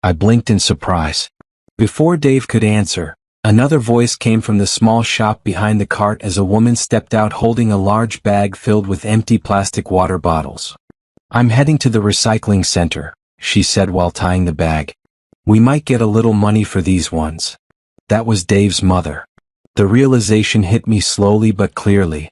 I blinked in surprise. Before Dave could answer, another voice came from the small shop behind the cart as a woman stepped out holding a large bag filled with empty plastic water bottles. "I'm heading to the recycling center," she said while tying the bag. "We might get a little money for these ones." That was Dave's mother. The realization hit me slowly but clearly.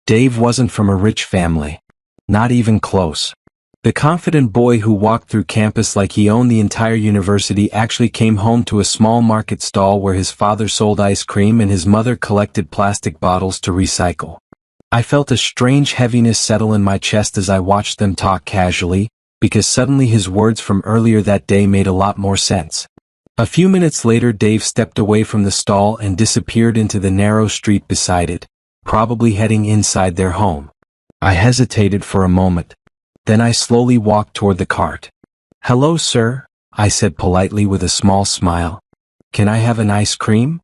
Dave wasn't from a rich family. Not even close. The confident boy who walked through campus like he owned the entire university actually came home to a small market stall where his father sold ice cream and his mother collected plastic bottles to recycle. I felt a strange heaviness settle in my chest as I watched them talk casually, because suddenly his words from earlier that day made a lot more sense. A few minutes later, Dave stepped away from the stall and disappeared into the narrow street beside it, probably heading inside their home. I hesitated for a moment. Then I slowly walked toward the cart. "Hello, sir," I said politely with a small smile. "Can I have an ice cream?"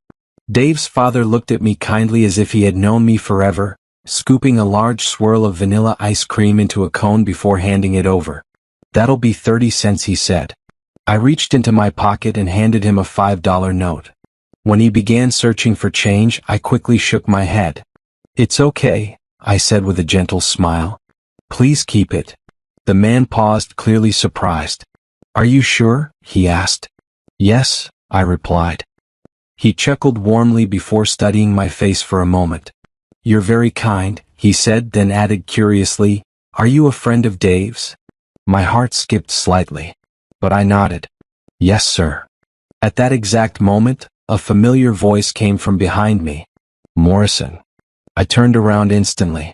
Dave's father looked at me kindly as if he had known me forever, scooping a large swirl of vanilla ice cream into a cone before handing it over. "That'll be 30 cents, he said. I reached into my pocket and handed him a $5 note. When he began searching for change, I quickly shook my head. "It's okay," I said with a gentle smile. "Please keep it." The man paused, clearly surprised. "Are you sure?" he asked. "Yes," I replied. He chuckled warmly before studying my face for a moment. "You're very kind," he said, then added curiously, "Are you a friend of Dave's?" My heart skipped slightly, but I nodded. "Yes, sir." At that exact moment, a familiar voice came from behind me. "Morrison." I turned around instantly.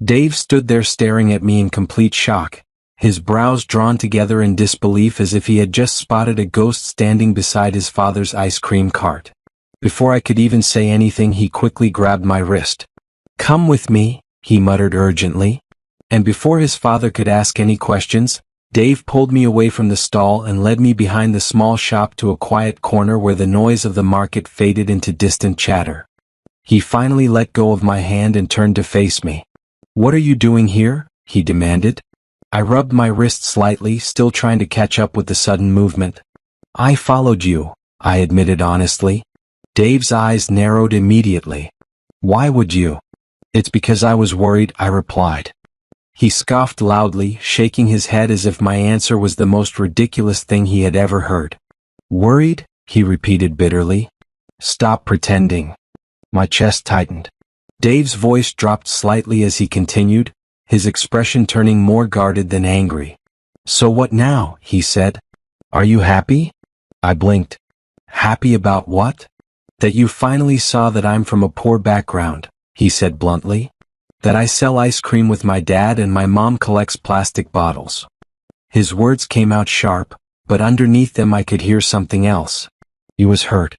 Dave stood there staring at me in complete shock, his brows drawn together in disbelief as if he had just spotted a ghost standing beside his father's ice cream cart. Before I could even say anything, he quickly grabbed my wrist. "Come with me," he muttered urgently. And before his father could ask any questions, Dave pulled me away from the stall and led me behind the small shop to a quiet corner where the noise of the market faded into distant chatter. He finally let go of my hand and turned to face me. "What are you doing here?" he demanded. I rubbed my wrist slightly, still trying to catch up with the sudden movement. "I followed you," I admitted honestly. Dave's eyes narrowed immediately. "Why would you?" "It's because I was worried," I replied. He scoffed loudly, shaking his head as if my answer was the most ridiculous thing he had ever heard. "Worried?" he repeated bitterly. "Stop pretending." My chest tightened. Dave's voice dropped slightly as he continued, his expression turning more guarded than angry. "So what now?" he said. "Are you happy?" I blinked. "Happy about what?" "That you finally saw that I'm from a poor background," he said bluntly. "That I sell ice cream with my dad and my mom collects plastic bottles." His words came out sharp, but underneath them I could hear something else. He was hurt.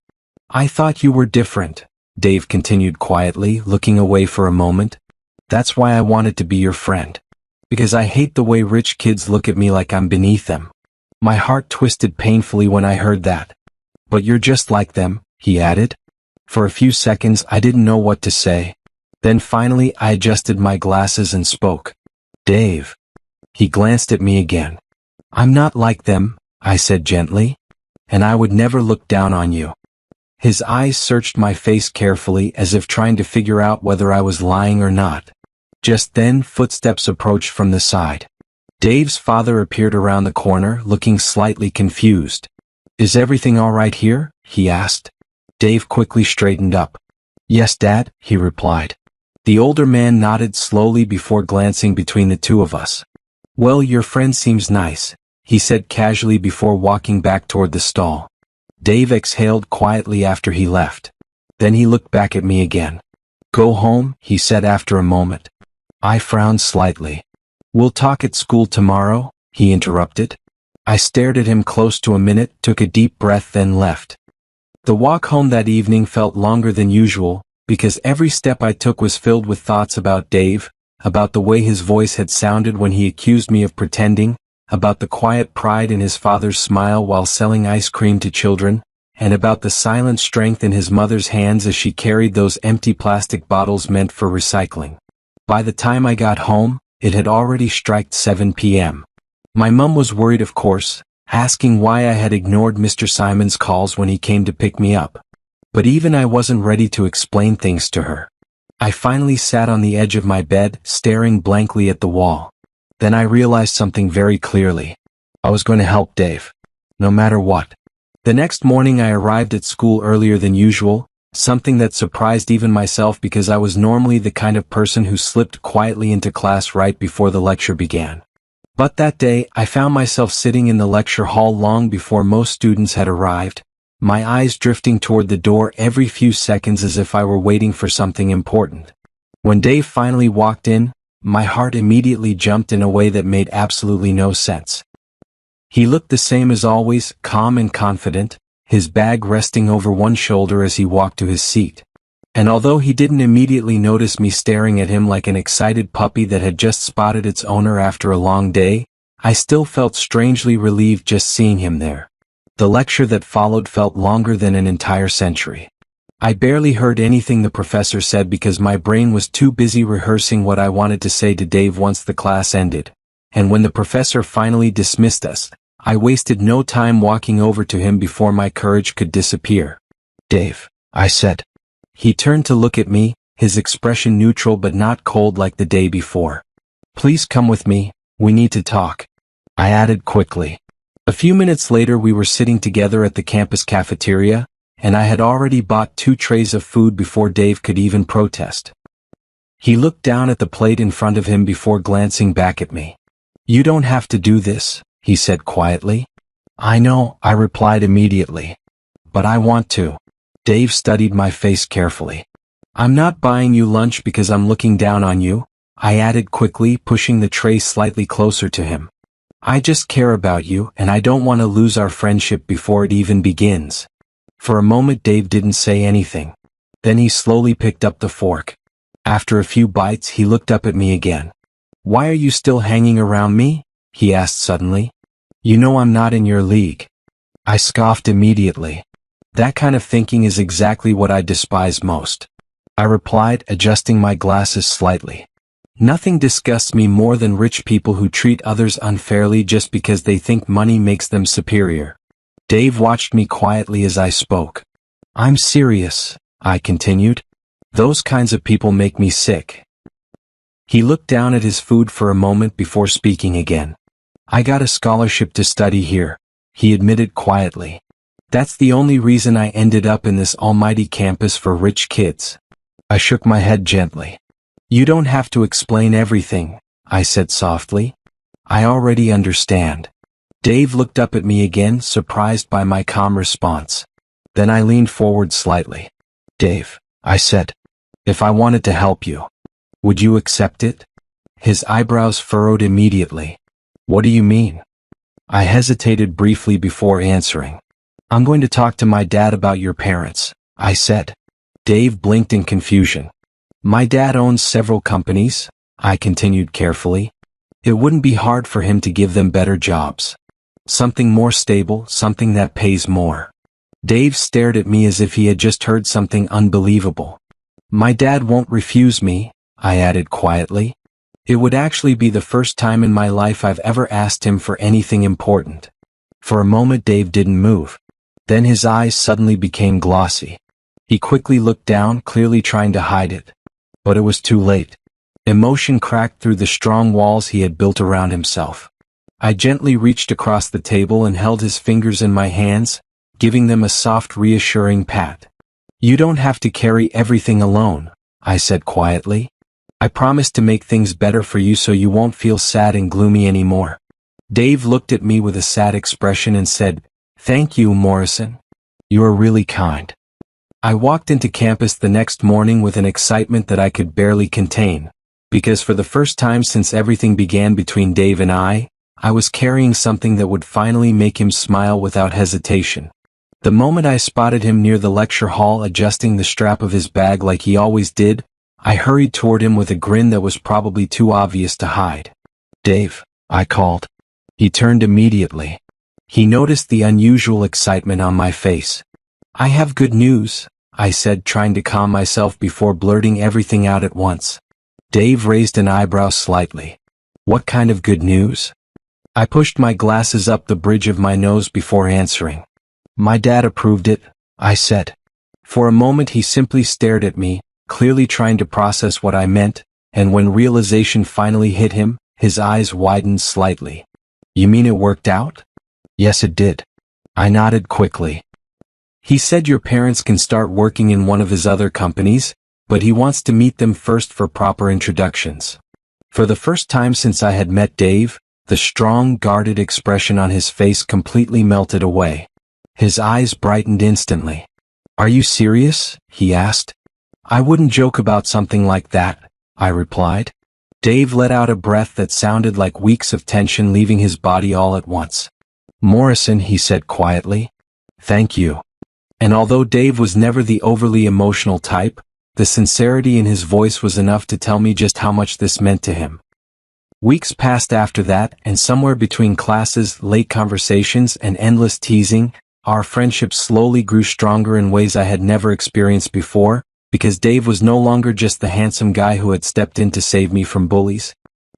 "I thought you were different," Dave continued quietly, looking away for a moment. "That's why I wanted to be your friend. Because I hate the way rich kids look at me like I'm beneath them." My heart twisted painfully when I heard that. "But you're just like them," he added. For a few seconds I didn't know what to say. Then finally I adjusted my glasses and spoke. "Dave." He glanced at me again. "I'm not like them," I said gently. "And I would never look down on you." His eyes searched my face carefully as if trying to figure out whether I was lying or not. Just then footsteps approached from the side. Dave's father appeared around the corner, looking slightly confused. "Is everything all right here?" he asked. Dave quickly straightened up. "Yes, Dad," he replied. The older man nodded slowly before glancing between the two of us. "Well, your friend seems nice," he said casually before walking back toward the stall. Dave exhaled quietly after he left. Then he looked back at me again. "Go home," he said after a moment. I frowned slightly. "We'll talk at school tomorrow," he interrupted. I stared at him close to a minute, took a deep breath, then left. The walk home that evening felt longer than usual, because every step I took was filled with thoughts about Dave, about the way his voice had sounded when he accused me of pretending, about the quiet pride in his father's smile while selling ice cream to children, and about the silent strength in his mother's hands as she carried those empty plastic bottles meant for recycling. By the time I got home, it had already struck 7 p.m. My mum was worried, of course, asking why I had ignored Mr. Simon's calls when he came to pick me up. But even I wasn't ready to explain things to her. I finally sat on the edge of my bed, staring blankly at the wall. Then I realized something very clearly. I was going to help Dave. No matter what. The next morning I arrived at school earlier than usual, something that surprised even myself because I was normally the kind of person who slipped quietly into class right before the lecture began. But that day, I found myself sitting in the lecture hall long before most students had arrived, my eyes drifting toward the door every few seconds as if I were waiting for something important. When Dave finally walked in, my heart immediately jumped in a way that made absolutely no sense. He looked the same as always, calm and confident, his bag resting over one shoulder as he walked to his seat. And although he didn't immediately notice me staring at him like an excited puppy that had just spotted its owner after a long day, I still felt strangely relieved just seeing him there. The lecture that followed felt longer than an entire century. I barely heard anything the professor said because my brain was too busy rehearsing what I wanted to say to Dave once the class ended. And when the professor finally dismissed us, I wasted no time walking over to him before my courage could disappear. "Dave," I said. He turned to look at me, his expression neutral but not cold like the day before. "Please come with me, we need to talk," I added quickly. A few minutes later we were sitting together at the campus cafeteria, and I had already bought 2 trays of food before Dave could even protest. He looked down at the plate in front of him before glancing back at me. "You don't have to do this," he said quietly. "I know," I replied immediately. "But I want to." Dave studied my face carefully. "I'm not buying you lunch because I'm looking down on you," I added quickly, pushing the tray slightly closer to him. "I just care about you, and I don't want to lose our friendship before it even begins." For a moment Dave didn't say anything. Then he slowly picked up the fork. After a few bites he looked up at me again. "Why are you still hanging around me?" he asked suddenly. "You know I'm not in your league." I scoffed immediately. "That kind of thinking is exactly what I despise most," I replied, adjusting my glasses slightly. "Nothing disgusts me more than rich people who treat others unfairly just because they think money makes them superior." Dave watched me quietly as I spoke. "I'm serious," I continued. "Those kinds of people make me sick." He looked down at his food for a moment before speaking again. "I got a scholarship to study here," he admitted quietly. "That's the only reason I ended up in this almighty campus for rich kids." I shook my head gently. "You don't have to explain everything," I said softly. "I already understand." Dave looked up at me again, surprised by my calm response. Then I leaned forward slightly. "Dave," I said, "if I wanted to help you, would you accept it?" His eyebrows furrowed immediately. "What do you mean?" I hesitated briefly before answering. "I'm going to talk to my dad about your parents," I said. Dave blinked in confusion. "My dad owns several companies," I continued carefully. "It wouldn't be hard for him to give them better jobs. Something more stable, something that pays more." Dave stared at me as if he had just heard something unbelievable. "My dad won't refuse me," I added quietly. It would actually be the first time in my life I've ever asked him for anything important. For a moment Dave didn't move. Then his eyes suddenly became glossy. He quickly looked down, clearly trying to hide it. But it was too late. Emotion cracked through the strong walls he had built around himself. I gently reached across the table and held his fingers in my hands, giving them a soft, reassuring pat. "You don't have to carry everything alone," I said quietly. "I promise to make things better for you so you won't feel sad and gloomy anymore." Dave looked at me with a sad expression and said, "Thank you, Morrison. You are really kind." I walked into campus the next morning with an excitement that I could barely contain, because for the first time since everything began between Dave and I was carrying something that would finally make him smile without hesitation. The moment I spotted him near the lecture hall adjusting the strap of his bag like he always did, I hurried toward him with a grin that was probably too obvious to hide. "Dave," I called. He turned immediately. He noticed the unusual excitement on my face. "I have good news," I said, trying to calm myself before blurting everything out at once. Dave raised an eyebrow slightly. "What kind of good news?" I pushed my glasses up the bridge of my nose before answering. "My dad approved it," I said. For a moment he simply stared at me, clearly trying to process what I meant, and when realization finally hit him, his eyes widened slightly. "You mean it worked out?" "Yes, it did." I nodded quickly. "He said your parents can start working in one of his other companies, but he wants to meet them first for proper introductions." For the first time since I had met Dave, the strong, guarded expression on his face completely melted away. His eyes brightened instantly. "Are you serious?" he asked. "I wouldn't joke about something like that," I replied. Dave let out a breath that sounded like weeks of tension leaving his body all at once. "Morrison," he said quietly. "Thank you." And although Dave was never the overly emotional type, the sincerity in his voice was enough to tell me just how much this meant to him. Weeks passed after that, and somewhere between classes, late conversations, and endless teasing, our friendship slowly grew stronger in ways I had never experienced before, because Dave was no longer just the handsome guy who had stepped in to save me from bullies.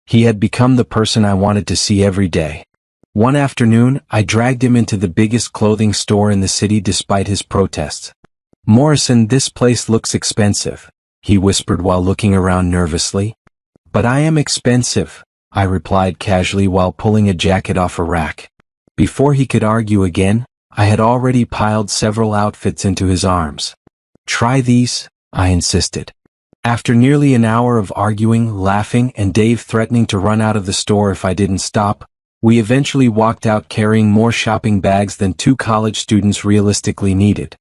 He had become the person I wanted to see every day. One afternoon, I dragged him into the biggest clothing store in the city despite his protests. "Morrison, this place looks expensive," he whispered while looking around nervously. "But I am expensive," I replied casually while pulling a jacket off a rack. Before he could argue again, I had already piled several outfits into his arms. "Try these," I insisted. After nearly an hour of arguing, laughing, and Dave threatening to run out of the store if I didn't stop, we eventually walked out carrying more shopping bags than 2 college students realistically needed.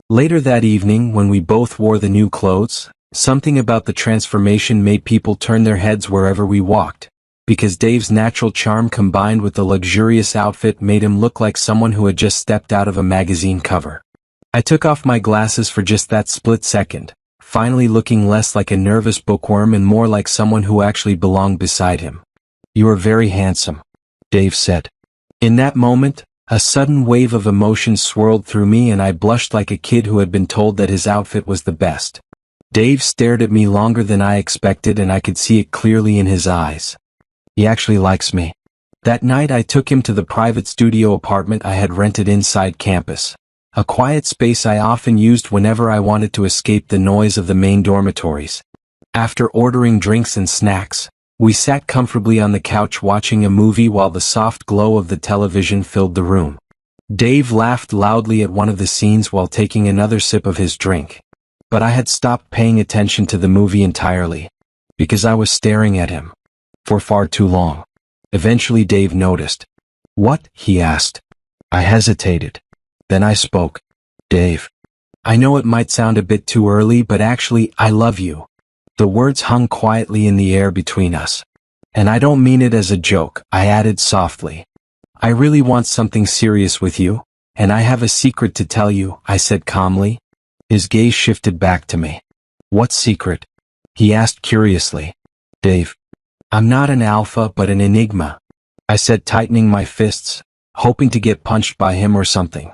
Later that evening, when we both wore the new clothes, something about the transformation made people turn their heads wherever we walked, because Dave's natural charm combined with the luxurious outfit made him look like someone who had just stepped out of a magazine cover. I took off my glasses for just that split second, finally looking less like a nervous bookworm and more like someone who actually belonged beside him. "You are very handsome," Dave said. In that moment, a sudden wave of emotion swirled through me and I blushed like a kid who had been told that his outfit was the best. Dave stared at me longer than I expected and I could see it clearly in his eyes. He actually likes me. That night I took him to the private studio apartment I had rented inside campus, a quiet space I often used whenever I wanted to escape the noise of the main dormitories. After ordering drinks and snacks, we sat comfortably on the couch watching a movie while the soft glow of the television filled the room. Dave laughed loudly at one of the scenes while taking another sip of his drink. But I had stopped paying attention to the movie entirely, because I was staring at him for far too long. Eventually Dave noticed. "What?" he asked. I hesitated. Then I spoke. "Dave, I know it might sound a bit too early, but actually, I love you." The words hung quietly in the air between us. "And I don't mean it as a joke," I added softly. "I really want something serious with you, and I have a secret to tell you," I said calmly. His gaze shifted back to me. "What secret?" he asked curiously. "Dave, I'm not an alpha but an enigma," I said, tightening my fists, hoping to get punched by him or something.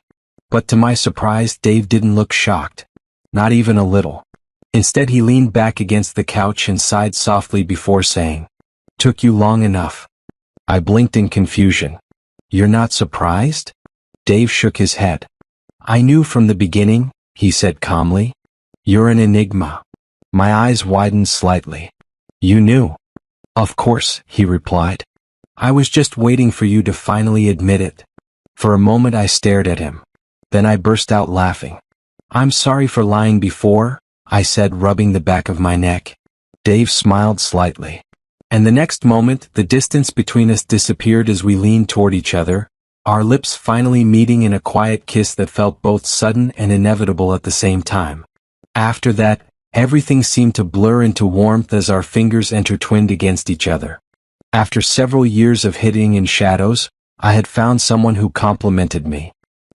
But to my surprise, Dave didn't look shocked. Not even a little. Instead he leaned back against the couch and sighed softly before saying, "Took you long enough." I blinked in confusion. "You're not surprised?" Dave shook his head. "I knew from the beginning," he said calmly. "You're an enigma." My eyes widened slightly. "You knew?" "Of course," he replied. "I was just waiting for you to finally admit it." For a moment I stared at him. Then I burst out laughing. "I'm sorry for lying before," I said, rubbing the back of my neck. Dave smiled slightly. And the next moment, the distance between us disappeared as we leaned toward each other, our lips finally meeting in a quiet kiss that felt both sudden and inevitable at the same time. After that, everything seemed to blur into warmth as our fingers intertwined against each other. After several years of hiding in shadows, I had found someone who complimented me.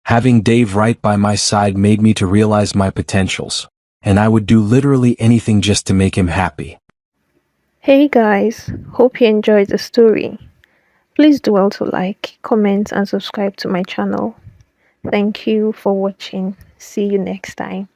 Having Dave right by my side made me to realize my potentials, and I would do literally anything just to make him happy. Hey guys, hope you enjoyed the story. Please do also like, comment, and subscribe to my channel. Thank you for watching. See you next time.